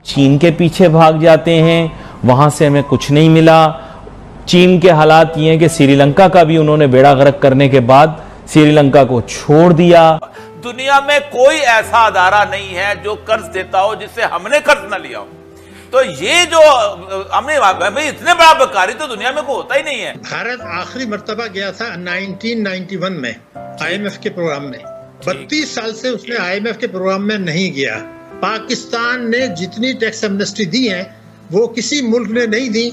चीन के पीछे भाग जाते हैं, वहां से हमें कुछ नहीं मिला। चीन के हालात ये हैं कि श्रीलंका का भी उन्होंने बेड़ा गर्क करने के बाद श्रीलंका को छोड़ दिया। दुनिया में कोई ऐसा अदारा नहीं है जो कर्ज देता हो जिससे हमने कर्ज न लिया हो। तो ये जो हमने भाई इतने बड़ा बकारी तो दुनिया में कोई होता ही नहीं है। भारत आखिरी मर्तबा गया था 1991 में IMF के प्रोग्राम में। 32 साल से उसने IMF के प्रोग्राम में नहीं गया। पाकिस्तान ने जितनी टैक्स एमनेस्टी दी है वो किसी मुल्क ने नहीं दी।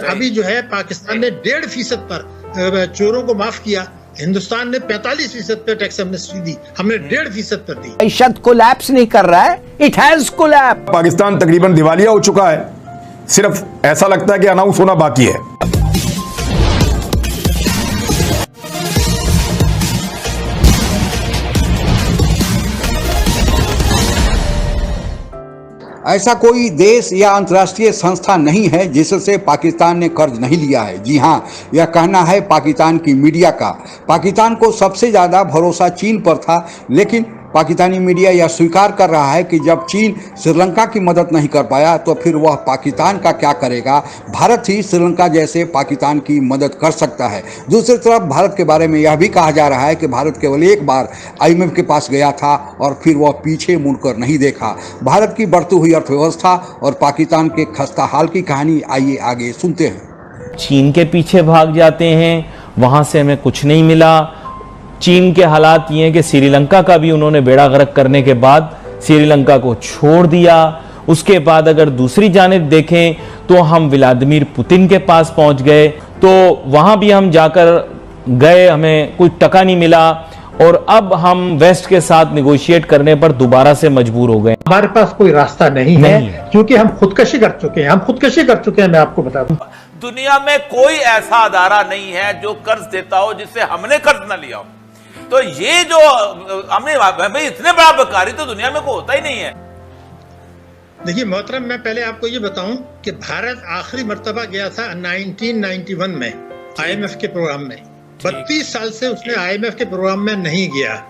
अभी जो है पाकिस्तान ने 1.5% पर चोरों को माफ किया, हिंदुस्तान ने 45% पे टैक्स एमनेस्टी दी, हमने 1.5% पर दी। मईशत कोलैप्स नहीं कर रहा है, इट हैज कोलैप्स। पाकिस्तान तकरीबन दिवालिया हो चुका है, सिर्फ ऐसा लगता है कि अनाउंस होना बाकी है। ऐसा कोई देश या अंतर्राष्ट्रीय संस्था नहीं है जिससे पाकिस्तान ने कर्ज नहीं लिया है। जी हां, यह कहना है पाकिस्तान की मीडिया का। पाकिस्तान को सबसे ज़्यादा भरोसा चीन पर था, लेकिन पाकिस्तानी मीडिया यह स्वीकार कर रहा है कि जब चीन श्रीलंका की मदद नहीं कर पाया तो फिर वह पाकिस्तान का क्या करेगा। भारत ही श्रीलंका जैसे पाकिस्तान की मदद कर सकता है। दूसरी तरफ भारत के बारे में यह भी कहा जा रहा है कि भारत केवल एक बार IMF के पास गया था और फिर वह पीछे मुड़कर नहीं देखा। भारत की बढ़ती हुई अर्थव्यवस्था और पाकिस्तान के खस्ता हाल की कहानी आइए आगे सुनते हैं। चीन के पीछे भाग जाते हैं, वहां से हमें कुछ नहीं मिला। चीन के हालात ये हैं कि श्रीलंका का भी उन्होंने बेड़ा गर्क करने के बाद श्रीलंका को छोड़ दिया। उसके बाद अगर दूसरी जानिब देखें तो हम व्लादिमीर पुतिन के पास पहुंच गए, तो वहां भी हम जाकर गए, हमें कोई टका नहीं मिला और अब हम वेस्ट के साथ निगोशिएट करने पर दोबारा से मजबूर हो गए। हमारे पास कोई रास्ता नहीं है क्योंकि हम खुदकशी कर चुके हैं। मैं आपको बता दूं, दुनिया में कोई ऐसा अदारा नहीं है जो कर्ज देता हो जिससे हमने कर्ज न लिया हो। तो ये जो हमने भाई इतने बड़ा बकारी तो दुनिया में कोई होता ही नहीं है। देखिए मोहतरम, मैं पहले आपको ये बताऊं कि भारत आखिरी मर्तबा गया था 1991 में IMF के प्रोग्राम में। 32 साल से उसने IMF के प्रोग्राम में नहीं गया।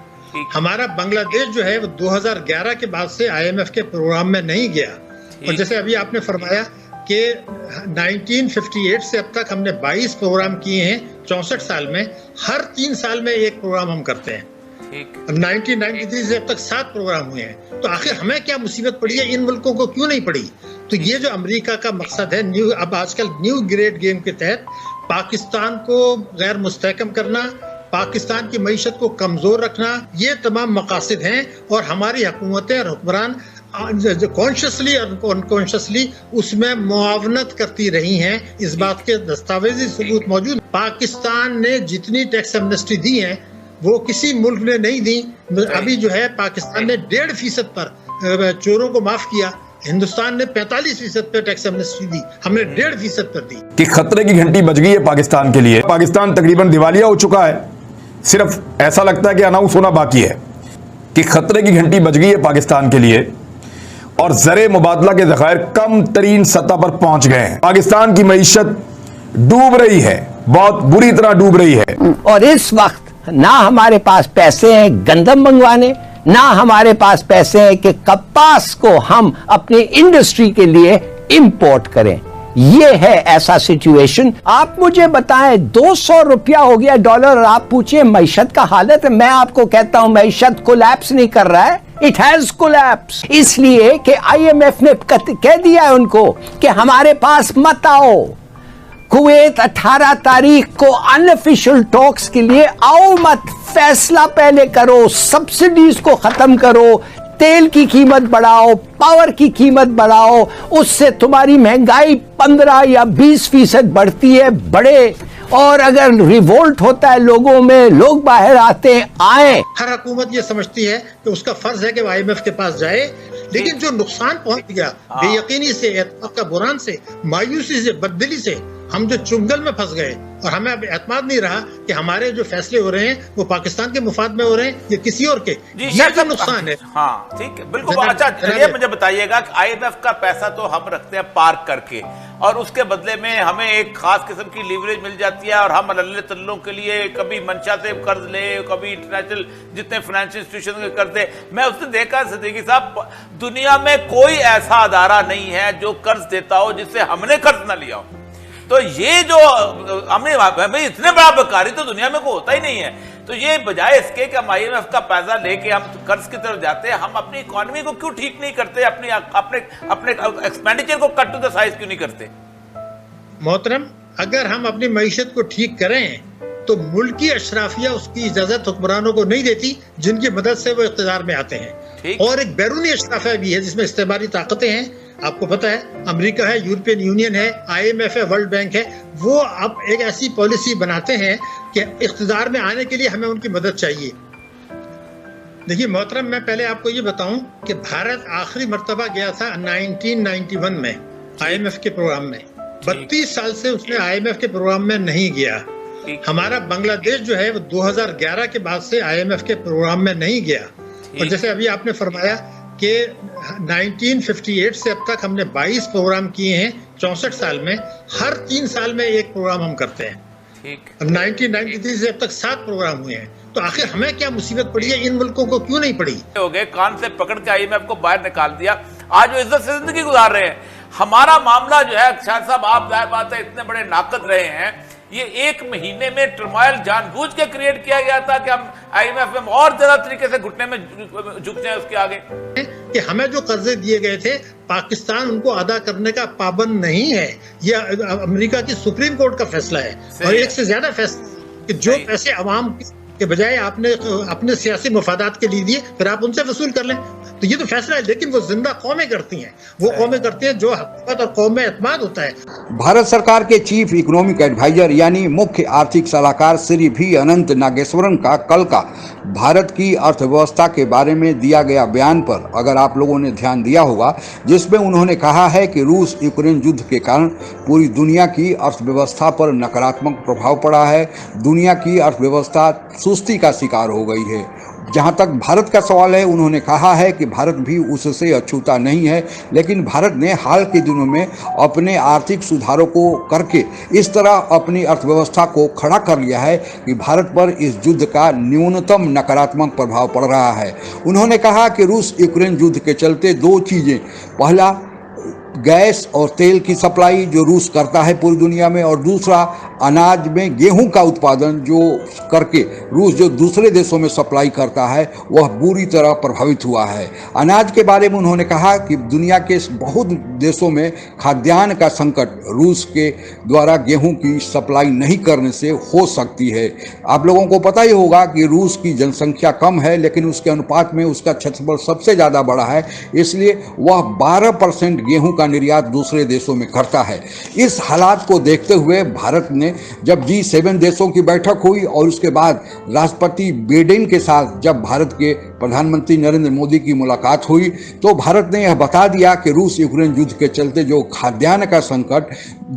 हमारा बांग्लादेश जो है वो 2011 के बाद से IMF के प्रोग्राम में नहीं गया। और जैसे अभी आपने फरमाया कि 1958 से अब तक हमने 22 प्रोग्राम किए हैं 64 साल में। हर 3 साल में एक प्रोग्राम हम करते हैं। 1993 से अब तक 7 प्रोग्राम हुए हैं। तो आखिर हमें क्या मुसीबत पड़ी है, इन मुल्कों को क्यों नहीं पड़ी? तो ये जो अमेरिका का मकसद है अब आजकल न्यू ग्रेड गेम के तहत पाकिस्तान को गैर मुस्तहकम करना, पाकिस्तान की मईशत को कमजोर रखना, ये तमाम मकासद हैं। और हमारी हुकूमतें और हुक्मरान कॉन्शियसली और अनकॉन्शियसली उसमें मुआवनत करती रही हैं। इस बात के दस्तावेजी सबूत मौजूद। पाकिस्तान ने जितनी टैक्स एमनेस्टी दी है वो किसी मुल्क ने नहीं दी। अभी जो है पाकिस्तान ने 1.5% पर चोरों को माफ किया, हिंदुस्तान ने 45% पे टैक्स एमनेस्टी दी, हमने 1.5% पर दी। कि खतरे की घंटी बज गई है पाकिस्तान के लिए। पाकिस्तान तकरीबन दिवालिया हो चुका है, सिर्फ ऐसा लगता है कि अनाउंस होना बाकी है। कि खतरे की घंटी बज गई है पाकिस्तान के लिए और ज़रे मुबादला के ज़खायर कम तरीन सतह पर पहुंच गए हैं। पाकिस्तान की मईशत डूब रही है, बहुत बुरी तरह डूब रही है। और इस वक्त ना हमारे पास पैसे हैं गंदम मंगवाने, ना हमारे पास पैसे हैं कि कपास को हम अपनी इंडस्ट्री के लिए इंपोर्ट करें। ये है ऐसा सिचुएशन। आप मुझे बताएं 200 रुपया हो गया डॉलर और आप पूछिए मईशत का हालत है। मैं आपको कहता हूं मईशत कोलैप्स नहीं कर रहा है, इट हैज कोलैप्स। इसलिए कि IMF ने कह दिया है उनको कि हमारे पास मत आओ। कुवैत 18 तारीख को अनऑफिशियल टॉक्स के लिए आओ मत, फैसला पहले करो, सब्सिडीज को खत्म करो, तेल की कीमत बढ़ाओ, पावर की कीमत बढ़ाओ, उससे तुम्हारी महंगाई 15 या 20% बढ़ती है, बढ़े। और अगर रिवोल्ट होता है लोगों में, लोग बाहर आते आए। हर हुकूमत ये समझती है कि उसका फर्ज है कि वो IMF के पास जाए, लेकिन जो नुकसान पहुंच गया बेयकीनी से, एतमाद का बुरान से, मायूसी से, बददिली से, हम जो चुंगल में फंस गए और हमें अब एतमाद नहीं रहा कि हमारे जो फैसले हो रहे हैं वो पाकिस्तान के मुफाद में हो रहे हैं या किसी और के, ये तो नुकसान है। हाँ ठीक है, बिल्कुल। अच्छा ये मुझे बताइएगा कि IMF का पैसा तो हम रखते हैं पार्क करके और उसके बदले में हमें एक खास किस्म की लीवरेज मिल जाती है और हम अल्ले तल्लों के लिए कभी मंशा से कर्ज ले, कभी इंटरनेशनल जितने फाइनेंशियल इंस्टीट्यूशन के कर्ज दे। मैं उसने देखा सिद्दीकी साहब, दुनिया में कोई ऐसा अदारा नहीं है जो कर्ज देता हो जिससे हमने कर्ज ना लिया हो। तो ये जो हमने भाई इतने बड़ा बेकारी तो दुनिया में कोई होता ही नहीं है। तो ये बजाय इसके कि हम IMF का पैसा लेके हम कर्ज की तरफ जाते हैं, हम अपनी इकोनॉमी को क्यों ठीक नहीं करते, अपने एक्सपेंडिचर को कट टू द साइज क्यों नहीं करते? मोहतरम, अगर हम अपनी मईशत को ठीक करें तो मुल्की अशराफिया उसकी इजाजत हुक्मरानों को नहीं देती जिनकी मदद से वो इख्तियार में आते हैं। और एक बैरूनी अशराफिया भी है जिसमें इस्तेमारी ताकतें हैं। आपको पता है अमेरिका है, यूरोपियन यूनियन है, IMF है, वर्ल्ड बैंक है। वो अब एक ऐसी पॉलिसी बनाते हैं कि इख्तियार में आने के लिए हमें उनकी मदद चाहिए। देखिए मोहतरम, मैं पहले आपको ये बताऊं कि भारत आखिरी मर्तबा गया था 1991 में IMF के प्रोग्राम में। 32 साल से उसने IMF के प्रोग्राम में नहीं गया। हमारा बांग्लादेश जो है वो 2011 के बाद से IMF के प्रोग्राम में नहीं गया। और जैसे अभी आपने फरमाया कि 1958 से अब तक हमने 22 प्रोग्राम किए हैं 64 साल में। हर 3 साल में एक प्रोग्राम हम करते हैं। 1993 से अब तक 7 प्रोग्राम हुए हैं। तो आखिर हमें क्या मुसीबत पड़ी है, इन मुल्कों को क्यों नहीं पड़ी? हो गए कान से पकड़ के IMF को बाहर निकाल दिया, आज वो इज्जत से जिंदगी गुजार रहे हैं। हमारा मामला जो है शाह साहब, आप जाहिर बात है इतने बड़े नाकद रहे हैं, ये 1 महीने में टर्मोइल जानबूझ के क्रिएट किया गया था कि हम IMF में और ज्यादा तरीके से घुटने में झुक जाए उसके आगे। कि हमें जो कर्जे दिए गए थे पाकिस्तान उनको अदा करने का पाबंद नहीं है। यह अमेरिका की सुप्रीम कोर्ट का फैसला है और एक से ज्यादा फैसला कि जो पैसे अवाम के बजाय आपने अपने सियासी मफादात के लिए दिए फिर आप उनसे वसूल कर लें। तो ये तो फैसला है, लेकिन वो जिंदा कौमें करती हैं, वो कौमें करती हैं जो हुकूमत और कौम में एतमाद होता है। भारत सरकार के चीफ इकोनॉमिक एडवाइजर यानी मुख्य आर्थिक सलाहकार श्री V अनंत नागेश्वरन का कल का भारत की अर्थव्यवस्था के बारे में दिया गया बयान पर अगर आप लोगों ने ध्यान दिया होगा, जिसमें उन्होंने कहा है कि रूस यूक्रेन युद्ध के कारण पूरी दुनिया की अर्थव्यवस्था पर नकारात्मक प्रभाव पड़ा है। दुनिया की अर्थव्यवस्था सुस्ती का शिकार हो गई है। जहां तक भारत का सवाल है, उन्होंने कहा है कि भारत भी उससे अछूता नहीं है, लेकिन भारत ने हाल के दिनों में अपने आर्थिक सुधारों को करके इस तरह अपनी अर्थव्यवस्था को खड़ा कर लिया है कि भारत पर इस युद्ध का न्यूनतम नकारात्मक प्रभाव पड़ रहा है। उन्होंने कहा कि रूस यूक्रेन युद्ध के चलते 2 चीज़ें, पहला गैस और तेल की सप्लाई जो रूस करता है पूरी दुनिया में, और दूसरा अनाज में गेहूं का उत्पादन जो करके रूस जो दूसरे देशों में सप्लाई करता है वह बुरी तरह प्रभावित हुआ है। अनाज के बारे में उन्होंने कहा कि दुनिया के बहुत देशों में खाद्यान्न का संकट रूस के द्वारा गेहूं की सप्लाई नहीं करने से हो सकती है। आप लोगों को पता ही होगा कि रूस की जनसंख्या कम है, लेकिन उसके अनुपात में उसका क्षेत्रफल सबसे ज़्यादा बड़ा है, इसलिए वह 12% गेहूं का निर्यात दूसरे देशों में करता है। इस हालात को देखते हुए भारत ने जब G7 देशों की बैठक हुई और उसके बाद राष्ट्रपति बाइडेन के साथ जब भारत के प्रधानमंत्री नरेंद्र मोदी की मुलाकात हुई, तो भारत ने यह बता दिया कि रूस यूक्रेन युद्ध के चलते जो खाद्यान्न का संकट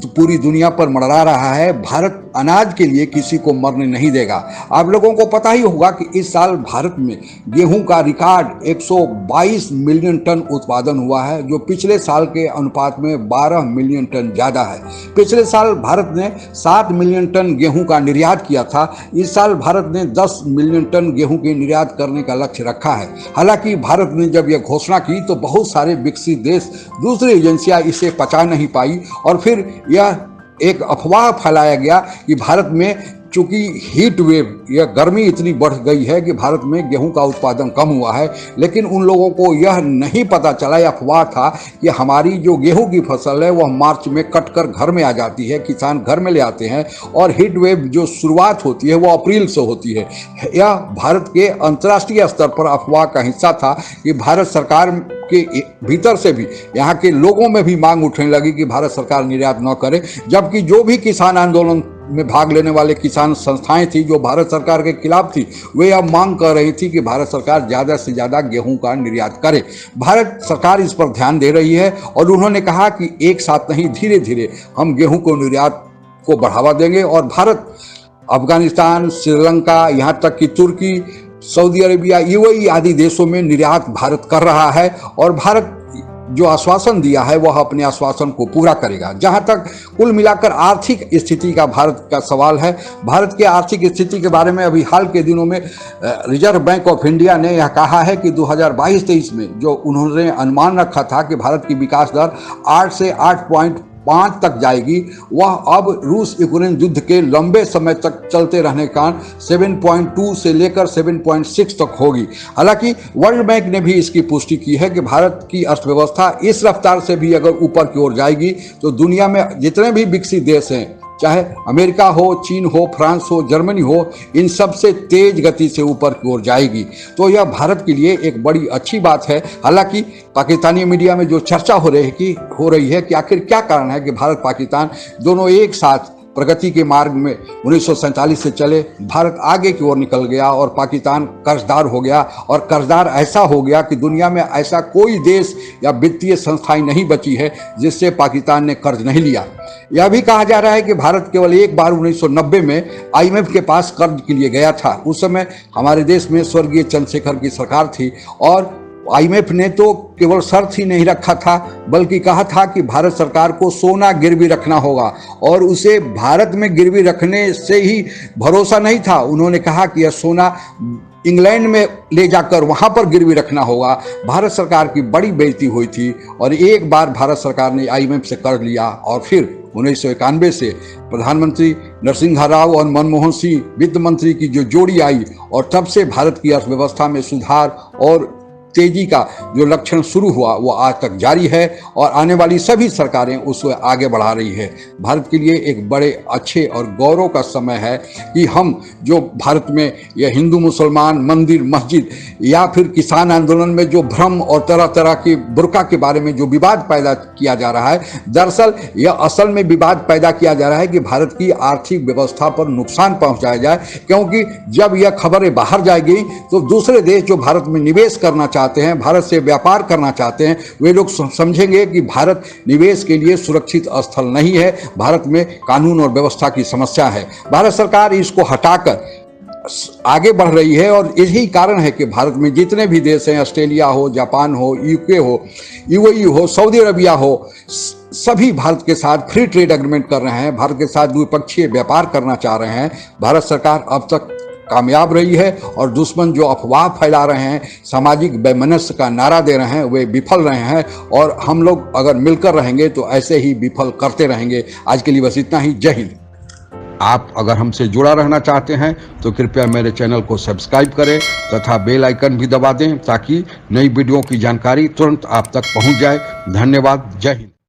पूरी दुनिया पर मंडरा रहा है, भारत अनाज के लिए किसी को मरने नहीं देगा। आप लोगों को पता ही होगा कि इस साल भारत में गेहूं का रिकॉर्ड 122 मिलियन टन उत्पादन हुआ है, जो पिछले साल के अनुपात में 12 मिलियन टन ज़्यादा है। पिछले साल भारत ने 7 मिलियन टन गेहूं का निर्यात किया था। इस साल भारत ने 10 मिलियन टन गेहूं के निर्यात करने का लक्ष्य रखा है। हालांकि भारत ने जब यह घोषणा की तो बहुत सारे विकसित देश, दूसरी एजेंसियां इसे पचा नहीं पाई और फिर यह एक अफवाह फैलाया गया कि भारत में चूंकि हीट वेव या गर्मी इतनी बढ़ गई है कि भारत में गेहूं का उत्पादन कम हुआ है, लेकिन उन लोगों को यह नहीं पता चला, यह अफवाह था कि हमारी जो गेहूं की फसल है वह मार्च में कट कर घर में आ जाती है, किसान घर में ले आते हैं और हीट वेव जो शुरुआत होती है वो अप्रैल से होती है। यह भारत के अंतर्राष्ट्रीय स्तर पर अफवाह का हिस्सा था कि भारत सरकार के भीतर से भी यहाँ के लोगों में भी मांग उठने लगी कि भारत सरकार निर्यात न करे, जबकि जो भी किसान आंदोलन में भाग लेने वाले किसान संस्थाएं थी जो भारत सरकार के खिलाफ थी, वे अब मांग कर रही थी कि भारत सरकार ज़्यादा से ज़्यादा गेहूं का निर्यात करे। भारत सरकार इस पर ध्यान दे रही है और उन्होंने कहा कि एक साथ नहीं, धीरे धीरे हम गेहूं को निर्यात को बढ़ावा देंगे और भारत अफगानिस्तान, श्रीलंका, यहाँ तक कि तुर्की, सऊदी अरेबिया, यूएई आदि देशों में निर्यात भारत कर रहा है और भारत जो आश्वासन दिया है वह अपने आश्वासन को पूरा करेगा। जहां तक कुल मिलाकर आर्थिक स्थिति का भारत का सवाल है, भारत की आर्थिक स्थिति के बारे में अभी हाल के दिनों में रिजर्व बैंक ऑफ इंडिया ने यह कहा है कि 2022-23 में जो उन्होंने अनुमान रखा था कि भारत की विकास दर 8 से 8.5 तक जाएगी, वह अब रूस यूक्रेन युद्ध के लंबे समय तक चलते रहने के कारण 7.2 से लेकर 7.6 तक होगी। हालांकि वर्ल्ड बैंक ने भी इसकी पुष्टि की है कि भारत की अर्थव्यवस्था इस रफ्तार से भी अगर ऊपर की ओर जाएगी तो दुनिया में जितने भी विकसित देश हैं, चाहे अमेरिका हो, चीन हो, फ्रांस हो, जर्मनी हो, इन सब से तेज गति से ऊपर की ओर जाएगी। तो यह भारत के लिए एक बड़ी अच्छी बात है। हालांकि पाकिस्तानी मीडिया में जो चर्चा हो रही है कि आखिर क्या कारण है कि भारत पाकिस्तान दोनों एक साथ प्रगति के मार्ग में 1947 से चले, भारत आगे की ओर निकल गया और पाकिस्तान कर्जदार हो गया और कर्जदार ऐसा हो गया कि दुनिया में ऐसा कोई देश या वित्तीय संस्थाएं नहीं बची है जिससे पाकिस्तान ने कर्ज नहीं लिया। यह भी कहा जा रहा है कि भारत केवल एक बार 1990 में IMF के पास कर्ज के लिए गया था। उस समय हमारे देश में स्वर्गीय चंद्रशेखर की सरकार थी और IMF ने तो केवल शर्त ही नहीं रखा था बल्कि कहा था कि भारत सरकार को सोना गिरवी रखना होगा और उसे भारत में गिरवी रखने से ही भरोसा नहीं था। उन्होंने कहा कि यह सोना इंग्लैंड में ले जाकर वहां पर गिरवी रखना होगा। भारत सरकार की बड़ी बेइज्जती हुई थी और एक बार भारत सरकार ने IMF से कर्ज लिया और फिर 1991 से प्रधानमंत्री नरसिम्हा राव और मनमोहन सिंह वित्त मंत्री की जो जोड़ी आई और तब से भारत की अर्थव्यवस्था में सुधार और तेजी का जो लक्षण शुरू हुआ वो आज तक जारी है और आने वाली सभी सरकारें उसको आगे बढ़ा रही है। भारत के लिए एक बड़े अच्छे और गौरव का समय है कि हम जो भारत में यह हिंदू मुसलमान, मंदिर, मस्जिद या फिर किसान आंदोलन में जो भ्रम और तरह तरह के बुर्का के बारे में जो विवाद पैदा किया जा रहा है, दरअसल यह असल में विवाद पैदा किया जा रहा है कि भारत की आर्थिक व्यवस्था पर नुकसान पहुंचाया जाए, क्योंकि जब यह खबरें बाहर जाएगी तो दूसरे देश जो भारत में निवेश करना चाहते हैं, भारत से व्यापार करना चाहते हैं, वे लोग समझेंगे कि भारत निवेश के लिए सुरक्षित स्थल नहीं है, भारत में कानून और व्यवस्था की समस्या है। भारत सरकार इसको हटाकर आगे बढ़ रही है और यही कारण है कि भारत में जितने भी देश हैं, ऑस्ट्रेलिया हो, जापान हो, UK हो, UAE हो, सऊदी अरबिया हो, सभी भारत के साथ फ्री ट्रेड एग्रीमेंट कर रहे हैं, भारत के साथ द्विपक्षीय व्यापार करना चाह रहे हैं। भारत सरकार अब तक कामयाब रही है और दुश्मन जो अफवाह फैला रहे हैं, सामाजिक वैमनस्य का नारा दे रहे हैं, वे विफल रहे हैं और हम लोग अगर मिलकर रहेंगे तो ऐसे ही विफल करते रहेंगे। आज के लिए बस इतना ही। जय हिंद। आप अगर हमसे जुड़ा रहना चाहते हैं तो कृपया मेरे चैनल को सब्सक्राइब करें तथा बेल आइकन भी दबा दें ताकि नई वीडियो की जानकारी तुरंत आप तक पहुंच जाए। धन्यवाद। जय हिंद।